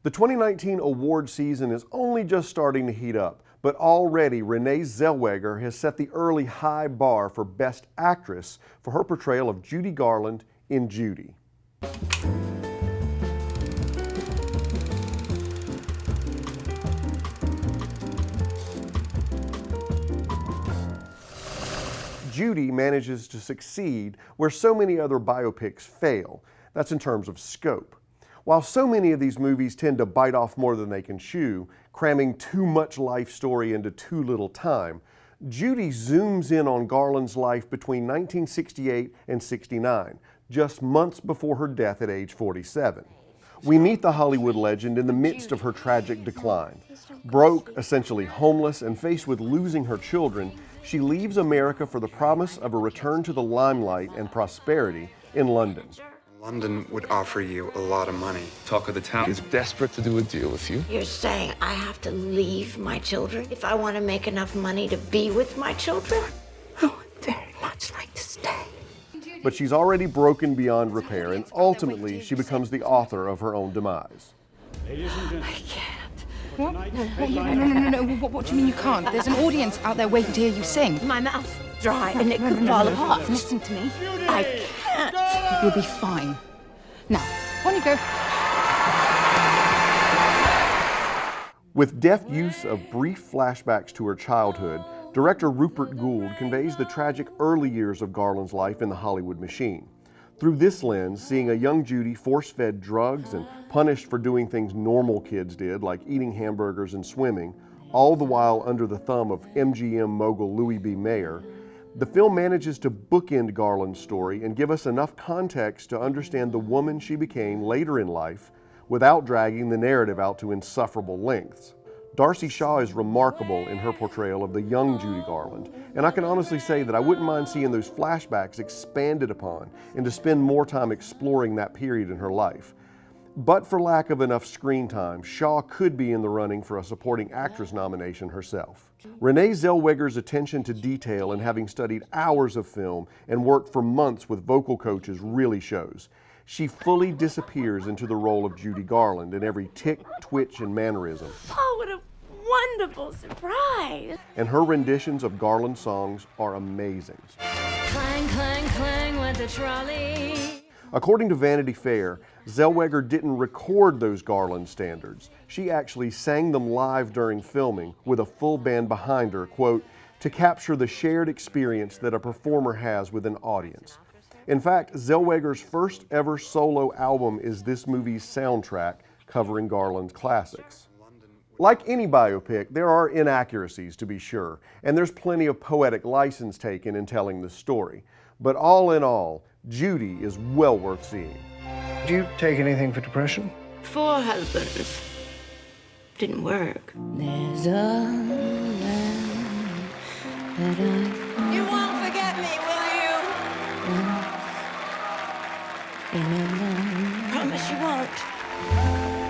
The 2019 award season is only just starting to heat up, but already Renee Zellweger has set the early high bar for Best Actress for her portrayal of Judy Garland in Judy. Judy manages to succeed where so many other biopics fail. That's in terms of scope. While so many of these movies tend to bite off more than they can chew, cramming too much life story into too little time, Judy zooms in on Garland's life between 1968 and 69, just months before her death at age 47. We meet the Hollywood legend in the midst of her tragic decline. Broke, essentially homeless, and faced with losing her children, she leaves America for the promise of a return to the limelight and prosperity in London. London would offer you a lot of money. Talk of the town is desperate to do a deal with you. You're saying I have to leave my children if I want to make enough money to be with my children? I would very much like to stay. But she's already broken beyond repair, and ultimately she becomes the author of her own demise. I can't. What? No. What do you mean you can't? There's an audience out there waiting to hear you sing. My mouth's dry and it could fall apart. Listen to me. I can't. You'll be fine. Now, on you go. With deft use of brief flashbacks to her childhood, director Rupert Gould conveys the tragic early years of Garland's life in the Hollywood machine. Through this lens, seeing a young Judy force-fed drugs and punished for doing things normal kids did, like eating hamburgers and swimming, all the while under the thumb of MGM mogul Louis B. Mayer, the film manages to bookend Garland's story and give us enough context to understand the woman she became later in life without dragging the narrative out to insufferable lengths. Darcy Shaw is remarkable in her portrayal of the young Judy Garland, and I can honestly say that I wouldn't mind seeing those flashbacks expanded upon and to spend more time exploring that period in her life. But for lack of enough screen time, Shaw could be in the running for a supporting actress nomination herself. Renee Zellweger's attention to detail and having studied hours of film and worked for months with vocal coaches really shows. She fully disappears into the role of Judy Garland in every tick, twitch, and mannerism. Oh, what a wonderful surprise. And her renditions of Garland songs are amazing. Clang, clang, clang with the trolley. According to Vanity Fair, Zellweger didn't record those Garland standards. She actually sang them live during filming with a full band behind her, quote, to capture the shared experience that a performer has with an audience. In fact, Zellweger's first ever solo album is this movie's soundtrack, covering Garland's classics. Like any biopic, there are inaccuracies to be sure, and there's plenty of poetic license taken in telling the story. But all in all, Judy is well worth seeing. Do you take anything for depression? 4 husbands. Didn't work. There's a land that I... You won't forget me, will you? Promise you won't.